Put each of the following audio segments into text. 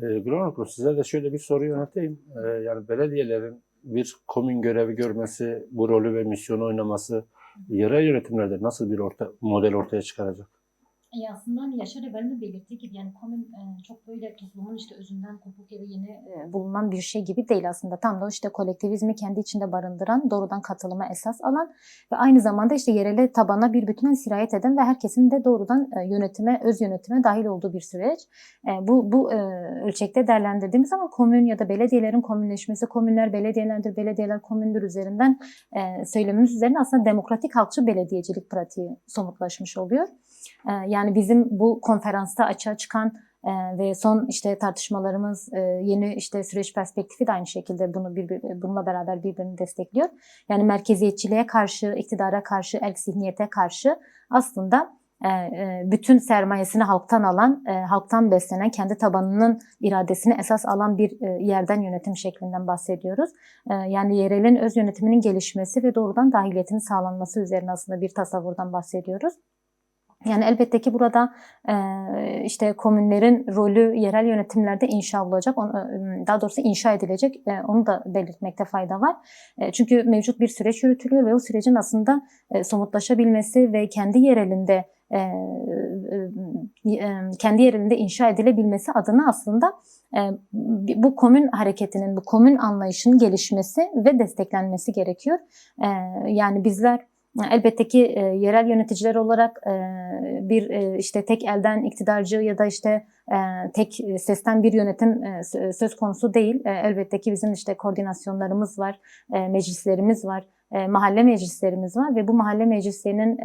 Gülen Hanım, size de şöyle bir soru yönelteyim. Yani belediyelerin bir komün görevi görmesi, bu rolü ve misyonu oynaması yerel yönetimlerde nasıl bir model ortaya çıkaracak? Aslında hani Yaşar Evren'in de belirttiği gibi yani komün çok böyle toplumun işte özünden kopuk ya da yeni bulunan bir şey gibi değil aslında. Tam da işte kolektivizmi kendi içinde barındıran, doğrudan katılıma esas alan ve aynı zamanda işte yerele tabana bir bütünen sirayet eden ve herkesin de doğrudan yönetime, öz yönetime dahil olduğu bir süreç. Bu ölçekte değerlendirdiğimiz zaman komün ya da belediyelerin komünleşmesi, komünler belediyelerdir, belediyeler komündür üzerinden söylememiz üzerine aslında demokratik halkçı belediyecilik pratiği somutlaşmış oluyor. Yani bizim bu konferansta açığa çıkan ve son işte tartışmalarımız, yeni işte süreç perspektifi de aynı şekilde bununla beraber birbirini destekliyor. Yani merkeziyetçiliğe karşı, iktidara karşı, erk zihniyete karşı aslında bütün sermayesini halktan alan, halktan beslenen, kendi tabanının iradesini esas alan bir yerden yönetim şeklinden bahsediyoruz. Yani yerelin öz yönetiminin gelişmesi ve doğrudan dahiliyetinin sağlanması üzerine aslında bir tasavvurdan bahsediyoruz. Yani elbette ki burada işte komünlerin rolü yerel yönetimlerde inşa olacak, daha doğrusu inşa edilecek, onu da belirtmekte fayda var. Çünkü mevcut bir süreç yürütülüyor ve o sürecin aslında somutlaşabilmesi ve kendi yerelinde inşa edilebilmesi adına aslında bu komün hareketinin, bu komün anlayışının gelişmesi ve desteklenmesi gerekiyor. Yani bizler elbette ki yerel yöneticiler olarak işte tek elden iktidarcı ya da işte tek sesten bir yönetim söz konusu değil. Elbette ki bizim işte koordinasyonlarımız var, meclislerimiz var, mahalle meclislerimiz var ve bu mahalle meclislerinin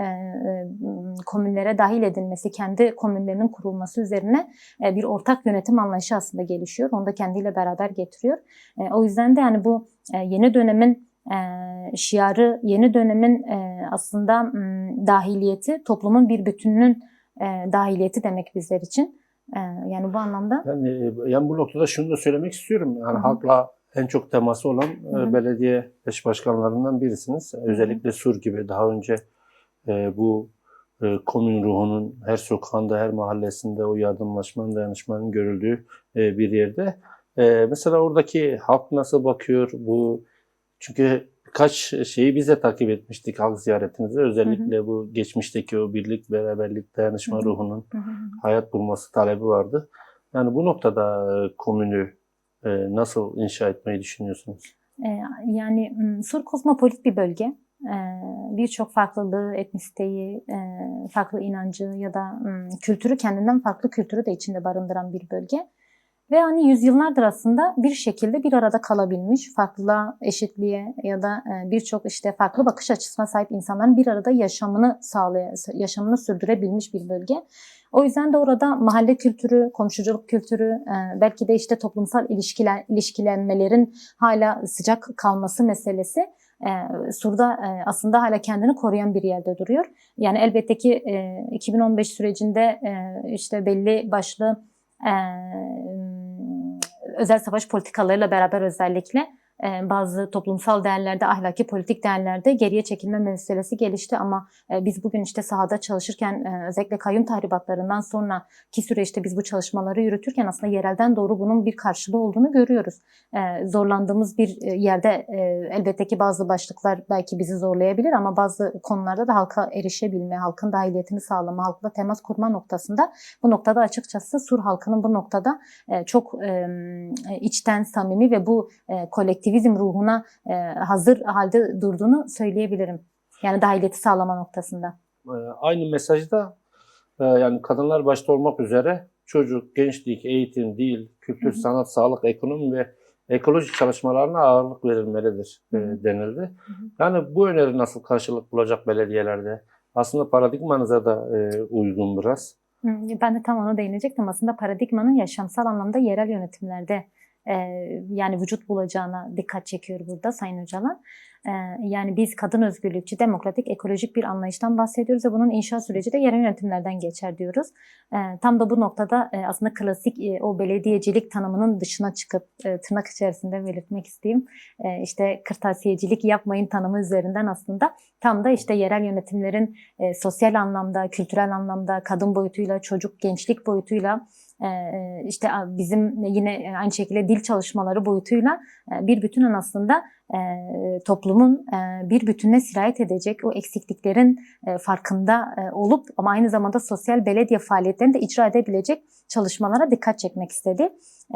komünlere dahil edilmesi, kendi komünlerinin kurulması üzerine bir ortak yönetim anlayışı aslında gelişiyor. Onu da kendiyle beraber getiriyor. O yüzden de yani bu yeni dönemin şiarı, yeni dönemin aslında dahiliyeti, toplumun bir bütününün dahiliyeti demek bizler için. Yani bu anlamda. Yani bu noktada şunu da söylemek istiyorum. Yani halkla en çok teması olan belediye eş başkanlarından birisiniz. Özellikle Sur gibi daha önce bu komün ruhunun her sokağında, her mahallesinde o yardımlaşmanın, dayanışmanın görüldüğü bir yerde. Mesela oradaki halk nasıl bakıyor bu? Çünkü birkaç şeyi biz de takip etmiştik halk ziyaretinizde. Özellikle bu geçmişteki o birlik, beraberlik, dayanışma ruhunun hayat bulması talebi vardı. Yani bu noktada komünü nasıl inşa etmeyi düşünüyorsunuz? Yani Sur kozmopolit bir bölge. Birçok farklılığı, etnisiteyi, farklı inancı ya da kültürü, kendinden farklı kültürü de içinde barındıran bir bölge. Ve hani yüzyıllardır aslında bir şekilde bir arada kalabilmiş, farklılığa, eşitliğe ya da birçok işte farklı bakış açısına sahip insanların bir arada yaşamını sürdürebilmiş bir bölge. O yüzden de orada mahalle kültürü, komşuculuk kültürü, belki de işte toplumsal ilişkilenmelerin hala sıcak kalması meselesi Sur'da aslında hala kendini koruyan bir yerde duruyor. Yani elbette ki 2015 sürecinde işte belli başlı özel savaş politikalarıyla beraber özellikle bazı toplumsal değerlerde, ahlaki politik değerlerde geriye çekilme meselesi gelişti ama biz bugün işte sahada çalışırken özellikle kayyum tahribatlarından sonraki süreçte biz bu çalışmaları yürütürken aslında yerelden doğru bunun bir karşılığı olduğunu görüyoruz. Zorlandığımız bir yerde elbette ki bazı başlıklar belki bizi zorlayabilir ama bazı konularda da halka erişebilme, halkın dahiliyetini sağlama, halkla temas kurma noktasında bu noktada açıkçası Sur halkının bu noktada çok içten, samimi ve bu kolektivizm ruhuna hazır halde durduğunu söyleyebilirim. Yani dahiliyeti sağlama noktasında. Aynı mesajda yani kadınlar başta olmak üzere çocuk, gençlik, eğitim, dil, kültür, sanat, sağlık, ekonomi ve ekoloji çalışmalarına ağırlık verilmelidir denildi. Yani bu öneri nasıl karşılık bulacak belediyelerde? Aslında paradigmanıza da uygun biraz. Ben de tam ona değinecektim. Aslında paradigmanın yaşamsal anlamda yerel yönetimlerde yani vücut bulacağına dikkat çekiyor burada Sayın Öcalan. Yani biz kadın özgürlükçü, demokratik, ekolojik bir anlayıştan bahsediyoruz ve bunun inşa süreci de yerel yönetimlerden geçer diyoruz. Tam da bu noktada aslında klasik o belediyecilik tanımının dışına çıkıp tırnak içerisinde belirtmek isteyeyim. İşte kırtasiyecilik yapmayın tanımı üzerinden aslında tam da işte yerel yönetimlerin sosyal anlamda, kültürel anlamda, kadın boyutuyla, çocuk, gençlik boyutuyla işte bizim yine aynı şekilde dil çalışmaları boyutuyla bir bütünen aslında toplumun bir bütüne sirayet edecek o eksikliklerin farkında olup ama aynı zamanda sosyal belediye faaliyetlerini de icra edebilecek çalışmalara dikkat çekmek istedi.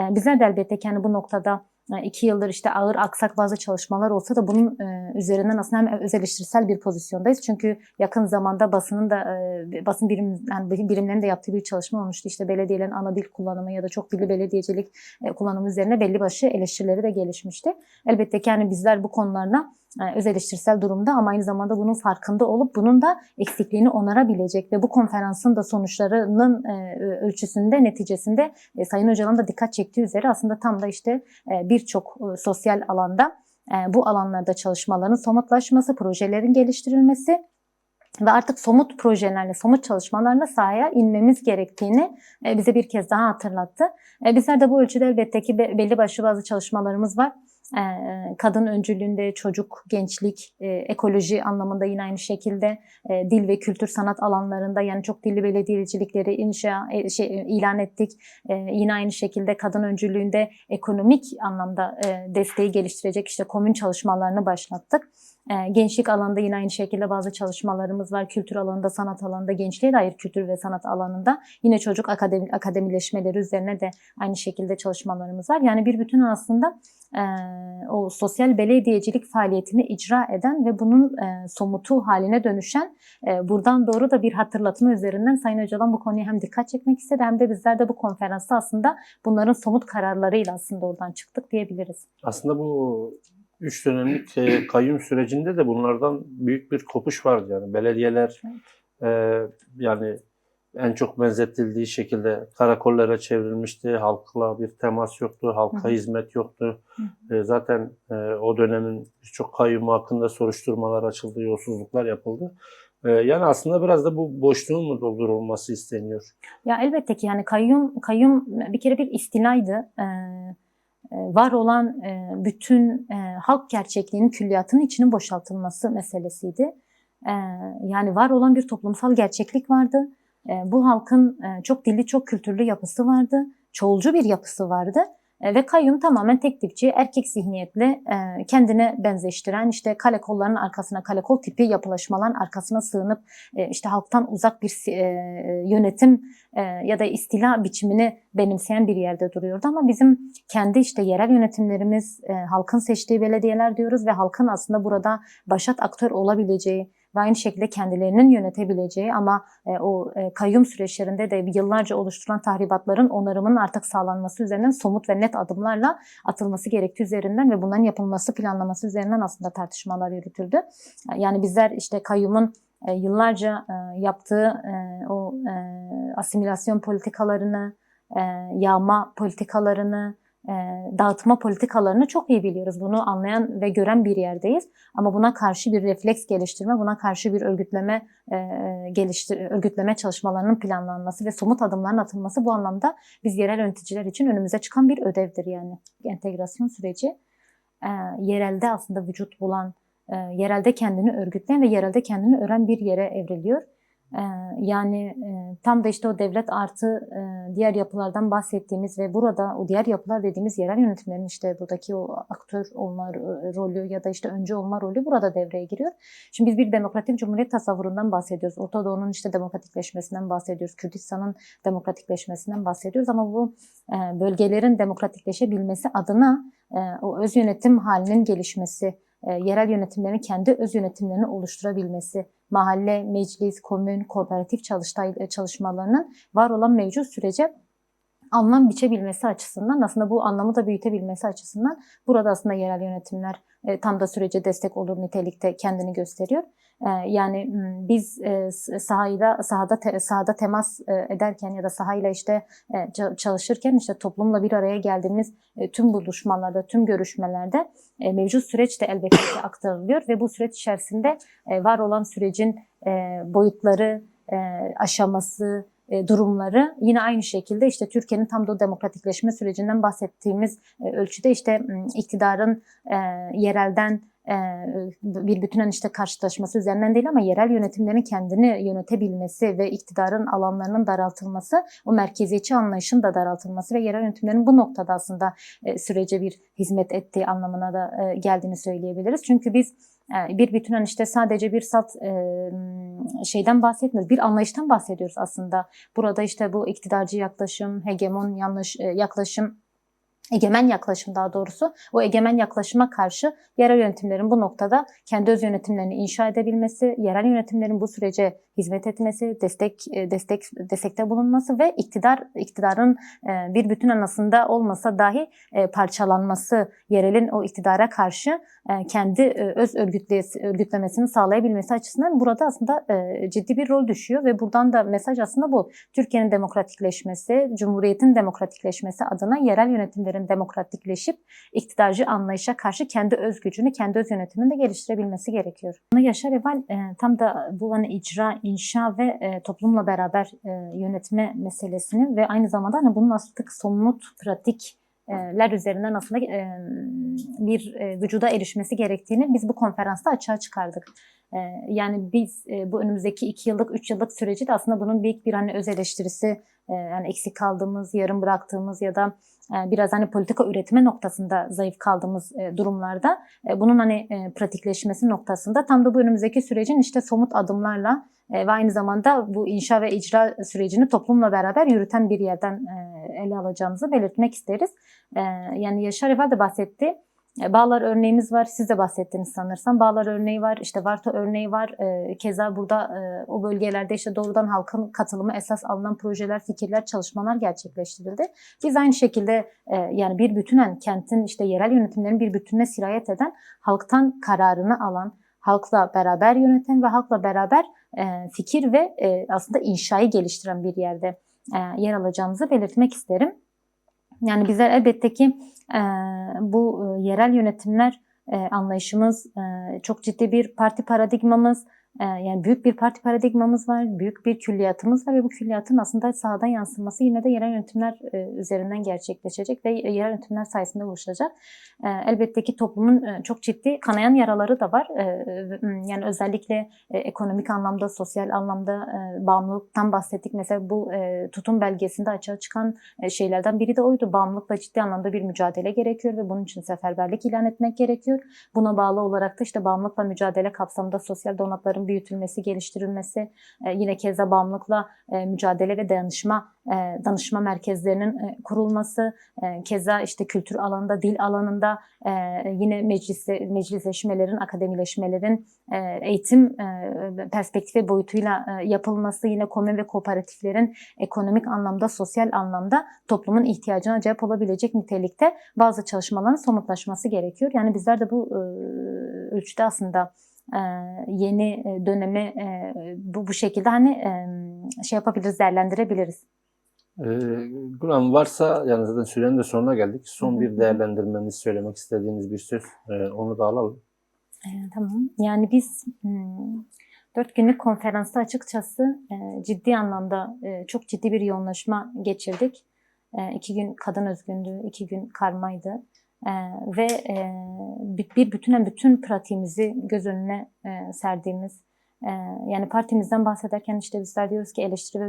Bizler de elbette ki bu noktada 2 yıldır işte ağır aksak bazı çalışmalar olsa da bunun üzerinden aslında hem öz eleştirisel bir pozisyondayız. Çünkü yakın zamanda basının da basın birimlerinin de yaptığı bir çalışma olmuştu. İşte belediyelerin ana dil kullanımı ya da çok dilli belediyecilik kullanımı üzerine belli başlı eleştirileri de gelişmişti. Elbette ki bizler bu konularda öz eleştirisel durumda ama aynı zamanda bunun farkında olup bunun da eksikliğini onarabilecek ve bu konferansın da sonuçlarının ölçüsünde, neticesinde Sayın Öcalan'ın da dikkat çektiği üzere aslında tam da işte birçok sosyal alanda bu alanlarda çalışmaların somutlaşması, projelerin geliştirilmesi ve artık somut projelerle, somut çalışmalarla sahaya inmemiz gerektiğini bize bir kez daha hatırlattı. Bizler de bu ölçüde elbette ki belli başlı bazı çalışmalarımız var. Kadın öncülüğünde çocuk, gençlik, ekoloji anlamında yine aynı şekilde dil ve kültür sanat alanlarında yani çok dilli belediyecilikleri ilan ettik. Yine aynı şekilde kadın öncülüğünde ekonomik anlamda desteği geliştirecek işte komün çalışmalarını başlattık. Gençlik alanında yine aynı şekilde bazı çalışmalarımız var. Kültür alanında, sanat alanında, gençliğe dair kültür ve sanat alanında yine çocuk akademileşmeleri üzerine de aynı şekilde çalışmalarımız var. Yani bir bütün aslında o sosyal belediyecilik faaliyetini icra eden ve bunun somutu haline dönüşen buradan doğru da bir hatırlatma üzerinden Sayın Öcalan bu konuya hem dikkat çekmek istedi hem de bizler de bu konferansta aslında bunların somut kararlarıyla aslında oradan çıktık diyebiliriz. Aslında bu 3 dönemlik kayyum sürecinde de bunlardan büyük bir kopuş vardı. Yani belediyeler yani en çok benzetildiği şekilde karakollara çevrilmişti. Halkla bir temas yoktu, halka hizmet yoktu. Zaten o dönemin birçok kayyumu hakkında soruşturmalar açıldı, yolsuzluklar yapıldı. Yani aslında biraz da bu boşluğun mu doldurulması isteniyor? Ya elbette ki yani kayyum bir kere bir istilaydı. Var olan bütün halk gerçekliğinin külliyatının içinin boşaltılması meselesiydi. Yani var olan bir toplumsal gerçeklik vardı. Bu halkın çok dilli, çok kültürlü yapısı vardı. Çoğulcu bir yapısı vardı. Ve kayyum tamamen tek tipçi, erkek zihniyetle kendine benzeştiren, işte kale kollarının arkasına, kale kol tipi yapılaşmaların arkasına sığınıp işte halktan uzak bir yönetim ya da istila biçimini benimseyen bir yerde duruyordu. Ama bizim kendi işte yerel yönetimlerimiz, halkın seçtiği belediyeler diyoruz ve halkın aslında burada başat aktör olabileceği ve aynı şekilde kendilerinin yönetebileceği ama o kayyum süreçlerinde de yıllarca oluşturulan tahribatların onarımının artık sağlanması üzerinden somut ve net adımlarla atılması gerektiği üzerinden ve bunların yapılması planlaması üzerinden aslında tartışmalar yürütüldü. Yani bizler işte kayyumun yıllarca yaptığı o asimilasyon politikalarını, yağma politikalarını, dağıtma politikalarını çok iyi biliyoruz. Bunu anlayan ve gören bir yerdeyiz. Ama buna karşı bir refleks geliştirme, buna karşı bir örgütleme çalışmalarının planlanması ve somut adımların atılması bu anlamda biz yerel yöneticiler için önümüze çıkan bir ödevdir yani. Entegrasyon süreci yerelde aslında vücut bulan, yerelde kendini örgütleyen ve yerelde kendini öğren bir yere evriliyor. Yani tam da işte o devlet artı diğer yapılardan bahsettiğimiz ve burada o diğer yapılar dediğimiz yerel yönetimlerin işte buradaki o aktör olma rolü ya da işte öncü olma rolü burada devreye giriyor. Şimdi biz bir demokratik cumhuriyet tasavvurundan bahsediyoruz. Orta Doğu'nun işte demokratikleşmesinden bahsediyoruz. Kürdistan'ın demokratikleşmesinden bahsediyoruz ama bu bölgelerin demokratikleşebilmesi adına o öz yönetim halinin gelişmesi, yerel yönetimlerin kendi öz yönetimlerini oluşturabilmesi, mahalle, meclis, komün, kooperatif çalışmalarının var olan mevcut sürece anlam biçebilmesi açısından aslında bu anlamı da büyütebilmesi açısından burada aslında yerel yönetimler tam da sürece destek olur nitelikte kendini gösteriyor. Yani biz sahada temas ederken ya da sahayla işte çalışırken işte toplumla bir araya geldiğimiz tüm buluşmalarda, tüm görüşmelerde mevcut süreç de elbette ki aktarılıyor ve bu süreç içerisinde var olan sürecin boyutları, aşaması, durumları yine aynı şekilde işte Türkiye'nin tam da o demokratikleşme sürecinden bahsettiğimiz ölçüde işte iktidarın yerelden bir bütünen işte karşılaşması üzerinden değil ama yerel yönetimlerin kendini yönetebilmesi ve iktidarın alanlarının daraltılması, o merkeziyetçi anlayışın da daraltılması ve yerel yönetimlerin bu noktada aslında sürece bir hizmet ettiği anlamına da geldiğini söyleyebiliriz. Çünkü biz bir bütünen işte sadece bir salt şeyden bahsetmiyoruz. Bir anlayıştan bahsediyoruz aslında. Burada işte bu iktidarcı yaklaşım, hegemon yaklaşım, egemen yaklaşım daha doğrusu, o egemen yaklaşıma karşı yerel yönetimlerin bu noktada kendi öz yönetimlerini inşa edebilmesi, yerel yönetimlerin bu sürece hizmet etmesi, destekte bulunması ve iktidarın bir bütün anlamda olmasa dahi parçalanması, yerelin o iktidara karşı kendi öz örgütlemesini sağlayabilmesi açısından burada aslında ciddi bir rol düşüyor ve buradan da mesaj aslında bu. Türkiye'nin demokratikleşmesi, Cumhuriyet'in demokratikleşmesi adına yerel yönetimlerin demokratikleşip iktidarcı anlayışa karşı kendi öz gücünü, kendi öz yönetimini de geliştirebilmesi gerekiyor. Yaşar Eval tam da bu hani icra, inşa ve toplumla beraber yönetme meselesini ve aynı zamanda hani bunun aslında somut, pratikler üzerinden aslında bir vücuda erişmesi gerektiğini biz bu konferansta açığa çıkardık. Yani biz bu önümüzdeki 2 yıllık, 3 yıllık süreci de aslında bunun büyük bir hani öz eleştirisi, yani eksik kaldığımız, yarım bıraktığımız ya da biraz hani politika üretme noktasında zayıf kaldığımız durumlarda bunun hani pratikleşmesi noktasında tam da bu önümüzdeki sürecin işte somut adımlarla ve aynı zamanda bu inşa ve icra sürecini toplumla beraber yürüten bir yerden ele alacağımızı belirtmek isteriz. Yani Yaşar Eval de bahsetti. Bağlar örneğimiz var. Siz de bahsettiniz sanırsam. Bağlar örneği var. İşte Varto örneği var. Keza burada o bölgelerde işte doğrudan halkın katılımı esas alınan projeler, fikirler, çalışmalar gerçekleştirildi. Biz aynı şekilde yani bir bütünen kentin işte yerel yönetimlerin bir bütününe sirayet eden, halktan kararını alan, halkla beraber yöneten ve halkla beraber fikir ve aslında inşayı geliştiren bir yerde yer alacağımızı belirtmek isterim. Yani bizler elbette ki bu yerel yönetimler anlayışımız çok ciddi bir parti paradigmamız, yani büyük bir parti paradigmamız var, büyük bir külliyatımız var ve bu külliyatın aslında sahadan yansıması yine de yerel yönetimler üzerinden gerçekleşecek ve yerel yönetimler sayesinde oluşacak. Elbette ki toplumun çok ciddi kanayan yaraları da var. Yani özellikle ekonomik anlamda, sosyal anlamda bağımlılıktan bahsettik. Mesela bu tutum belgesinde açığa çıkan şeylerden biri de oydu. Bağımlılıkla ciddi anlamda bir mücadele gerekiyor ve bunun için seferberlik ilan etmek gerekiyor. Buna bağlı olarak da işte bağımlılıkla mücadele kapsamında sosyal donatların büyütülmesi, geliştirilmesi, yine keza bağımlılıkla mücadele ve danışma merkezlerinin kurulması, keza işte kültür alanında, dil alanında yine meclisleşmelerin, akademileşmelerin eğitim perspektifi boyutuyla yapılması, yine komün ve kooperatiflerin ekonomik anlamda, sosyal anlamda toplumun ihtiyacına cevap olabilecek nitelikte bazı çalışmaların somutlaşması gerekiyor. Yani bizler de bu ölçüde aslında yeni dönemi bu şekilde hani şey yapabiliriz, değerlendirebiliriz. Güran varsa yani zaten sürenin de sonuna geldik. Son bir değerlendirmenizi söylemek istediğiniz bir söz onu da alalım. Tamam. Yani biz 4 günlük konferansta açıkçası ciddi anlamda çok ciddi bir yoğunlaşma geçirdik. 2 gün kadın özgünlüğü, 2 gün karmaydı. Ve bütün pratiğimizi göz önüne serdiğimiz, yani partimizden bahsederken işte bizler diyoruz ki eleştiri ve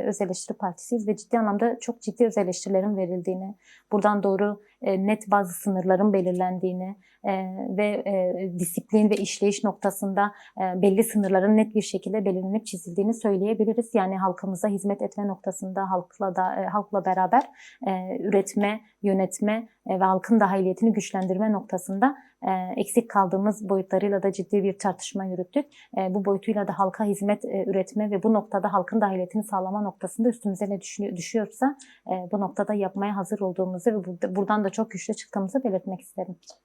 öz eleştiri partisiyiz ve ciddi anlamda çok ciddi öz eleştirilerin verildiğini, buradan doğru net bazı sınırların belirlendiğini ve disiplin ve işleyiş noktasında belli sınırların net bir şekilde belirlenip çizildiğini söyleyebiliriz. Yani halkımıza hizmet etme noktasında halkla beraber üretme, yönetme ve halkın dahiliyetini güçlendirme noktasında eksik kaldığımız boyutlarıyla da ciddi bir tartışma yürüttük. Bu boyutuyla da halka hizmet üretme ve bu noktada halkın dahiliyetini sağlama noktasında üstümüze ne düşüyorsa bu noktada yapmaya hazır olduğumuzu ve buradan da çok güçlü çıktığımızı belirtmek isterim.